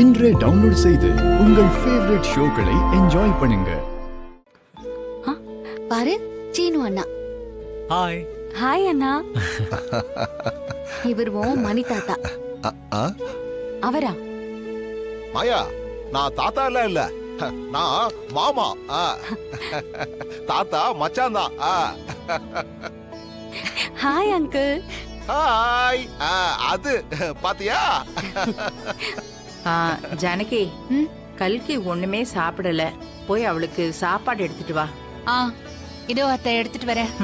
இன்றே டவுன்லோட் செய்து உங்கள் ஃபேவரட் ஷோக்களை என்ஜாய் பண்ணுங்க. பாரு சீனு அண்ணா. ஹாய். ஹாய் அண்ணா. இவருவோம் மணி தாத்தா. அவரா? மாயா, நான் தாத்தா இல்ல நான் மாமா. தாத்தா மச்சான் தான். Hi uncle. ஹாய். அது பாத்தியா? ஜானகி, கல்கி ஒண்ணுமே சாப்பிடல, போய் அவளுக்கு சாப்பாடு எடுத்துட்டு வா. இதோ அத்தை எடுத்துட்டு வரேன்.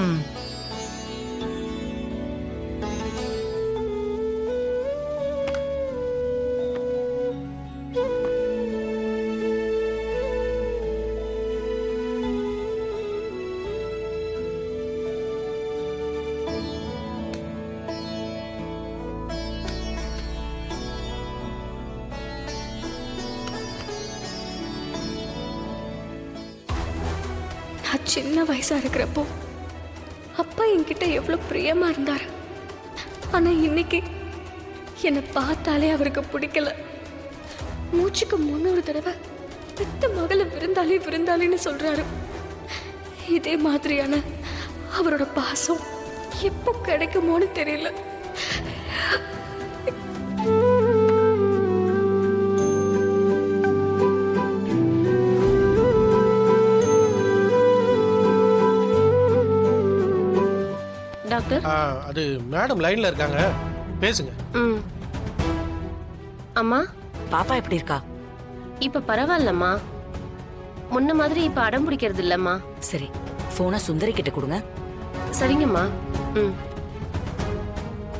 சின்ன வயசா இருக்கிறப்போ அப்பா என்கிட்ட எவ்வளவு பிரியமா இருந்தாரு. ஆனா இன்னைக்கு என்னை பார்த்தாலே அவருக்கு பிடிக்கல. மூச்சுக்கு 300 தடவை பெத்த மகளை விருந்தாளின்னு சொல்றாரு. இதே மாதிரியான அவரோட பாசம் எப்போ கிடைக்குமோன்னு தெரியல. டாக்டர், அது மேடம் லைன்ல இருக்காங்க, பேசுங்க. அம்மா, பாப்பா எப்படி இருக்கா? இப்ப பரவாயில்லம்மா. முன்ன மாதிரி இப்ப அடம் பிடிக்கிறது இல்லம்மா. சரி, போனை சுந்தரி கிட்ட கொடுங்க. சரிங்கம்மா.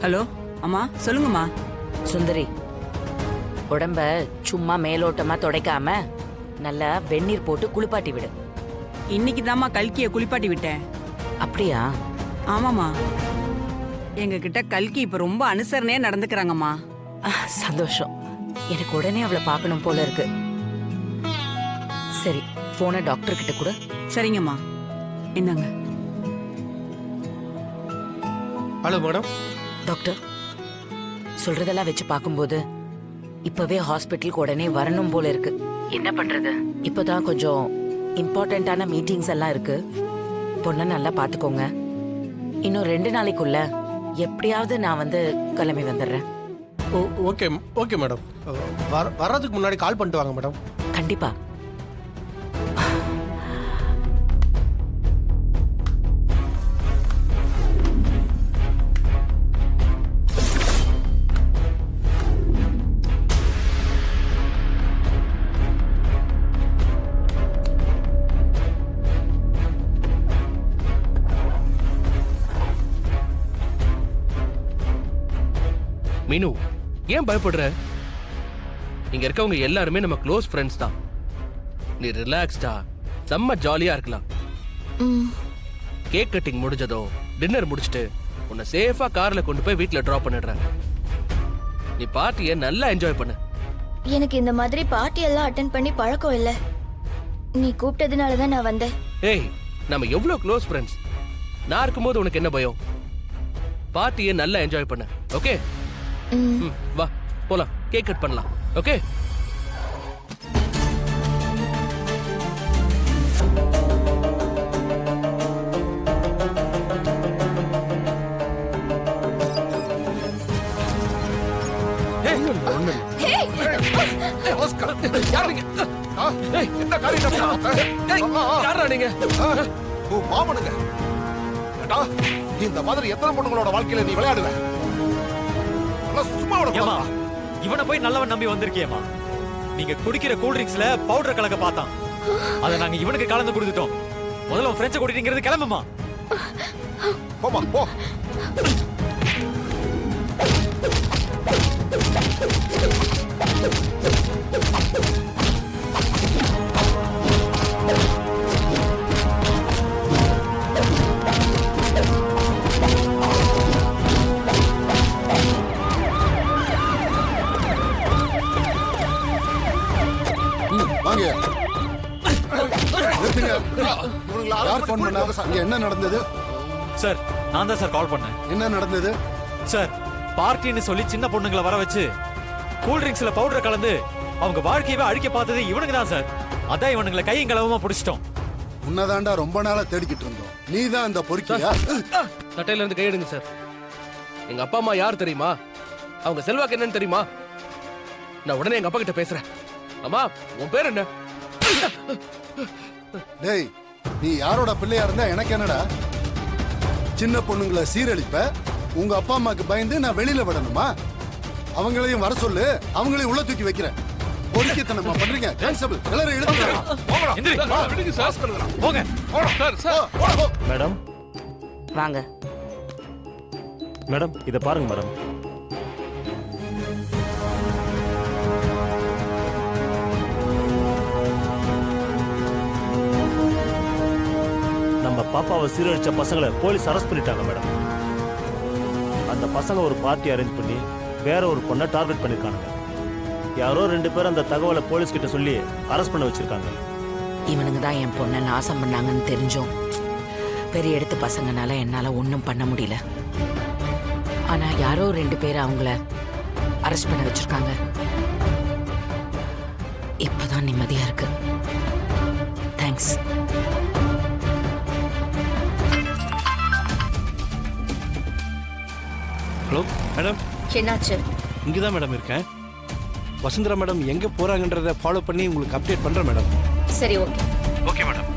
ஹலோ அம்மா, சொல்லுங்கம்மா. சுந்தரி, உடம்ப சும்மா மேலோட்டமா துடைக்காம நல்லா வெந்நீர் போட்டு குளிப்பாட்டி விடு. இன்னைக்கு தாம்மா கல்கிய குளிப்பாட்டி விட்டேன். அப்படியா? ஆமாம்மா, எங்க கிட்ட கல்கி இப்ப ரொம்ப அனுசரணையா நடந்துக்கிறாங்கம்மா. சந்தோஷம். எனக்கு உடனே அவளை பார்க்கணும் போல இருக்கு. சரி, போனை டாக்டர் கிட்ட கூட. சரிங்கம்மா, என்னங்க. Hello madam. டாக்டர், சொல்றதெல்லாம் வச்சு பார்க்கும்போது இப்பவே ஹாஸ்பிட்டலுக்கு உடனே வரணும் போல இருக்கு. என்ன பண்றது? இப்பதான் கொஞ்சம் இம்பார்ட்டன்டான மீட்டிங்ஸ் எல்லாம் இருக்கு. பொண்ணை நல்லா பாத்துக்கோங்க. இன்னும் 2 நாளைக்குள்ள எப்படியாவது நான் வந்து கிளம்பி வந்துடுறேன். Okay okay madam. வர்றதுக்கு முன்னாடி கால் பண்ணிட்டு வாங்க மேடம். கண்டிப்பா. மீனு, ஏன் பயப்படுற? இங்க இருக்கவங்க எல்லாருமே நம்ம க்ளோஸ் ஃப்ரெண்ட்ஸ் தான். நீ ரிலாக்ஸ்டா செம்ம ஜாலியா இருக்கலாம். கேக் கட்டிங் முடிஞ்சதோ டின்னர் முடிச்சிட்டு உன்னை சேஃபா கார்ல கொண்டு போய் வீட்ல டிராப் பண்ணிடுறேன். நீ பார்ட்டியை நல்லா என்ஜாய் பண்ணு. எனக்கு இந்த மாதிரி பார்ட்டி எல்லாம் அட்டெண்ட் பண்ணி பழக்கம் இல்ல. நீ கூப்பிட்டதுனால தான் நான் வந்தேன். ஏய், நம்ம எவ்வளவு க்ளோஸ் ஃப்ரெண்ட்ஸ். நான் இருக்கும்போது உனக்கு என்ன பயம்? பார்ட்டியை நல்லா என்ஜாய் பண்ணு. ஓகே, வா போலாம், கேக் கட் பண்ணலாம். ஓகே. என்ன காரியம் நீங்க? மாமனுங்க, இந்த மாதிரி எத்தனை பொண்ணுங்களோட வாழ்க்கையில நீ விளையாடுவ? சும்மா இவனை போய் நல்லவன் நம்பி வந்திருக்கியேமா. நீங்க குடிக்கிற கூல் ட்ரிங்க்ஸ்ல பவுடர் கலக்க பார்த்தான். அதை நாங்க இவனுக்கு கலந்து கொடுத்துட்டோம். முதல்ல ஃப்ரெண்ட்ஸ் கூட்டிட்டு கிளம்புமா. போமா போ. என்ன நடந்தது சார்? நான் தான் சார் கால் பண்ணேன். என்ன நடந்தது சார்? பார்ட்டின்னு சொல்லி சின்ன பொண்ணுங்களை வர வச்சு கூல் ட்ரிங்க்ஸ்ல பவுடர் கலந்து அவங்க வாழ்க்கையவே அழிக்க பார்த்தது இவனுங்க தான் சார். அதான் இவனுங்களை கையும் களவுமா பிடிச்சிட்டோம். உன்னதாண்டா ரொம்ப நாளா தேடிக்கிட்டு இருந்தோம். நீ தான் இந்த பொறுக்கியா? சட்டையில இருந்து கையெடுங்க சார். எங்க அப்பா அம்மா யார் தெரியுமா? அவங்க செல்வாக்கு என்னன்னு தெரியுமா? நான் உடனே எங்க அப்பா கிட்ட பேசுறேன். அம்மா, உன் பேர் என்ன? டேய், நீ யாரோட பிள்ளையா இருந்தா எனக்கு என்னடா? சின்ன பொண்ணுங்களை சீரழிப்ப, உங்க அப்பா அம்மாக்கு பயந்து நான் வெளியில விடணுமா? அவங்களையும் வர சொல்லு, அவங்களையும் உள்ள தூக்கி வைக்கிறேன். பொறுக்கித்தனமா பண்றீங்க. கான்ஸ்டபிள், எல்லாரும் எடுத்துக்கலாம். எந்திரி. விடுங்க சார். போங்க. Sir, sir. மேடம் வாங்க. மேடம் இதை பாருங்க மேடம். நம்ம பாப்பாவை சீரழிச்ச பசங்களை போலீஸ் அரெஸ்ட் பண்ணிட்டாங்க மேடம். அந்த பசங்க ஒரு பார்ட்டி அரேஞ்ச் பண்ணி வேற ஒரு பொண்ணை டார்கெட் பண்ணிருக்காங்க. யாரோ 2 பேர் அந்த தகவலை போலீஸ் கிட்ட சொல்லி அரெஸ்ட் பண்ண வச்சிருக்காங்க. இவனுங்க தான் என் பொண்ணை நாசம் பண்ணாங்கன்னு தெரிஞ்சும் பெரிய எடுத்து பசங்கனால என்னால ஒன்றும் பண்ண முடியல. ஆனா யாரோ 2 பேர் அவங்கள அரெஸ்ட் பண்ண வச்சிருக்காங்க. இப்பதான் நிம்மதியா இருக்கு. தேங்க்ஸ். ஹலோ மேடம், என்னாச்சு? இங்கே தான் மேடம் இருக்கேன். வசுந்தரா மேடம் எங்கே போகிறாங்கன்றதை ஃபாலோ பண்ணி உங்களுக்கு அப்டேட் பண்ணுறேன் மேடம். சரி, ஓகே. Okay madam.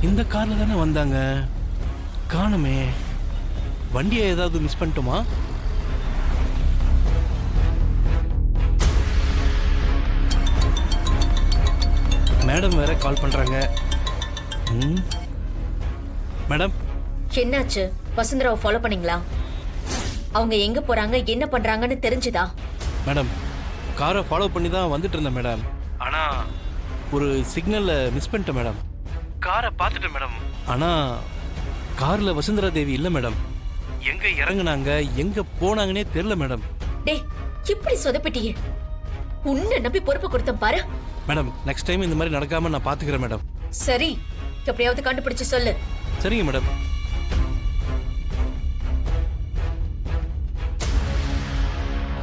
இந்த காரில் தானே வந்தாங்க, காணுமே. வண்டியை ஏதாவது மிஸ் பண்ணிட்டோமா? மேடம் வேற கால் பண்றாங்க. மேடம், என்னாச்சு? வசுந்தராவை ஃபாலோ பண்ணீங்களா? அவங்க எங்க போறாங்க, என்ன பண்றாங்கன்னு தெரிஞ்சுதா? மேடம் காரை ஃபாலோ பண்ணி தான் வந்துட்டு இருந்தேன் மேடம். ஆனா ஒரு சிக்னல்ல மிஸ் பண்ணிட்டேன் மேடம். காரை பார்த்துட்டேன் மேடம். ஆனா கார்ல வசுந்தரா தேவி இல்ல மேடம். எங்க இறங்குனாங்க, எங்க போனாங்கன்னே தெரியல மேடம். டேய், இப்படி சொதப்பிட்டியே. உன்னை நம்பி பொறுப்பு கொடுத்தேன் பாரு. மேடம், நெக்ஸ்ட் டைம் இந்த மாதிரி நடக்காம நான் பாத்துக்கிறேன் மேடம். சரி, எப்படியாவது கண்டுபிடிச்சு சொல்லு. சரிங்க மேடம்.